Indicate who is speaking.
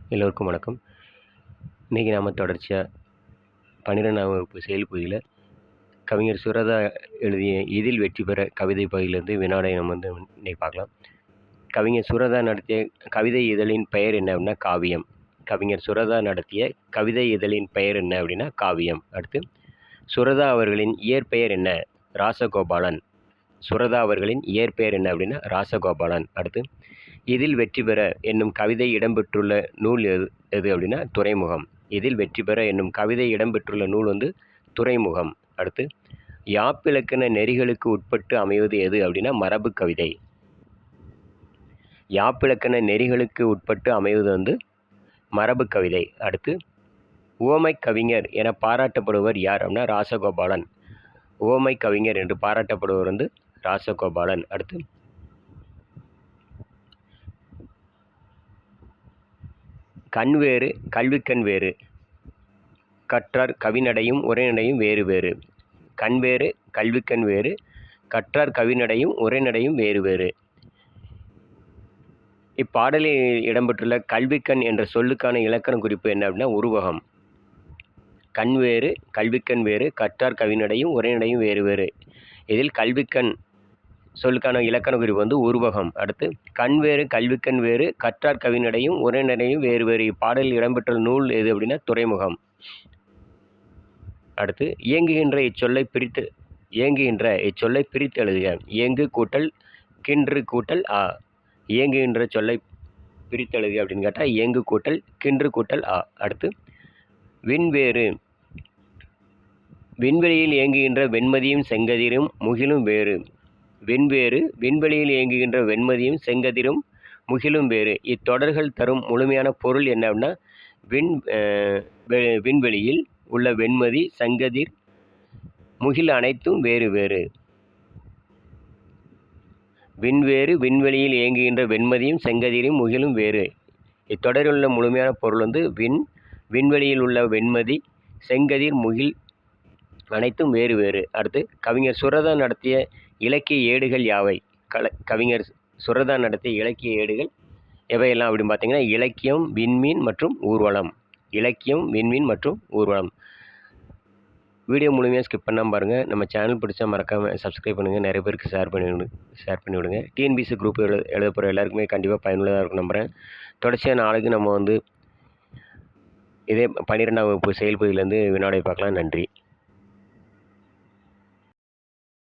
Speaker 1: எல்லோருக்கும் வணக்கம். இன்றைக்கி நாம் தொடர்ச்சியாக 12ஆம் வகுப்பு செயல்பகுதியில் கவிஞர் சுரதா எழுதிய இதில் வெற்றி பெற கவிதை பகுதியிலேருந்து வினாடை நம்ம இன்றைக்கி பார்க்கலாம். கவிஞர் சுரதா நடத்திய கவிதை இதழின் பெயர் என்ன அப்படின்னா காவியம். கவிஞர் சுரதா நடத்திய கவிதை இதழின் பெயர் என்ன அப்படின்னா காவியம். அடுத்து, சுரதா அவர்களின் இயற்பெயர் என்ன? ராசகோபாலன். சுரதா அவர்களின் இயற்பெயர் என்ன அப்படின்னா ராசகோபாலன். அடுத்து, இதில் வெற்றி பெற என்னும் கவிதை இடம்பெற்றுள்ள நூல் எது அப்படின்னா துறைமுகம். இதில் வெற்றி பெற என்னும் கவிதை இடம்பெற்றுள்ள நூல் துறைமுகம். அடுத்து, யாப்பிலக்கண நெறிகளுக்கு உட்பட்டு அமைவது எது அப்படின்னா மரபு கவிதை. யாப்பிலக்கண நெறிகளுக்கு உட்பட்டு அமைவது மரபு கவிதை. அடுத்து, உவமை கவிஞர் என பாராட்டப்படுவர் யார் அப்படின்னா ராசகோபாலன். உவமை கவிஞர் என்று பாராட்டப்படுவர் ராசகோபாலன். அடுத்து, கண் வேறு கல்விக்கண் வேறு, கற்றார் கவிநடையும் உரைநடையும் வேறு வேறு. கண் வேறு கல்விக்கண் வேறு, கற்றார் கவிநடையும் உரைநடையும் வேறு வேறு. இப்பாடலில் இடம்பெற்றுள்ள கல்விக்கண் என்ற சொல்லுக்கான இலக்கண குறிப்பு என்ன அப்படின்னா உருவகம். கண் வேறு கல்விக்கண் வேறு, கற்றார் கவிநடையும் உரைநடையும் வேறு வேறு. இதில் கல்விக்கண் சொல்லுக்கான இலக்கண குறிப்பு உருவகம். அடுத்து, கண் வேறு கல்விக்கண் வேறு, கற்றார் கவிநடையும் உரைநடையும் வேறு வேறு. இப்பாடலில் இடம்பெற்றுள்ள நூல் எது அப்படின்னா துறைமுகம். அடுத்து, இயங்குகின்ற இச்சொல்லை பிரித்து எழுதுக. இயங்கு கூட்டல் கின்று கூட்டல் ஆ. இயங்குகின்ற சொல்லை பிரித்து எழுதுக அப்படின்னு கேட்டால் இயங்கு கூட்டல் கின்று கூட்டல் ஆ. அடுத்து, விண்வேறு விண்வெளியில் இயங்குகின்ற வெண்மதியும் செங்கதிரும் முகிலும் வேறு. விண்வேறு விண்வெளியில் இயங்குகின்ற வெண்மதியும் செங்கதிரும் முகிலும் வேறு. இத்தொடர்கள் தரும் முழுமையான பொருள் என்ன அப்படின்னா விண்வெளியில் உள்ள வெண்மதி செங்கதிர் முகில் அனைத்தும் வேறு வேறு. விண்வேறு விண்வெளியில் இயங்குகின்ற வெண்மதியும் செங்கதிரும் முகிலும் வேறு. இத்தொடரில் உள்ள முழுமையான பொருள் விண்வெளியில் உள்ள வெண்மதி செங்கதிர் முகில் அனைத்தும் வேறு வேறு. அடுத்து, கவிஞர் சுரதா நடத்திய இலக்கிய ஏடுகள் யாவை? கவிஞர் சுரதா நடத்திய இலக்கிய ஏடுகள் எவையெல்லாம் அப்படின்னு பார்த்தீங்கன்னா இலக்கியம், விண்மீன் மற்றும் ஊர்வலம். இலக்கியம், விண்மீன் மற்றும் ஊர்வலம். வீடியோ முழுமையாக ஸ்கிப் பண்ணாமல் பாருங்கள். நம்ம சேனல் பிடிச்சா மறக்காமல் சப்ஸ்கிரைப் பண்ணுங்கள். நிறைய பேருக்கு ஷேர் பண்ணி விடுங்க. டிஎன்பிசி குரூப் எழுத போகிற எல்லாருக்குமே கண்டிப்பாக பயனுள்ளதாக இருக்கும் நம்புகிறேன். தொடர்ச்சியாக நாளைக்கு நம்ம இதே 12ஆம் வகுப்பு செயல்பகுதியிலேருந்து வினாடை பார்க்கலாம். நன்றி.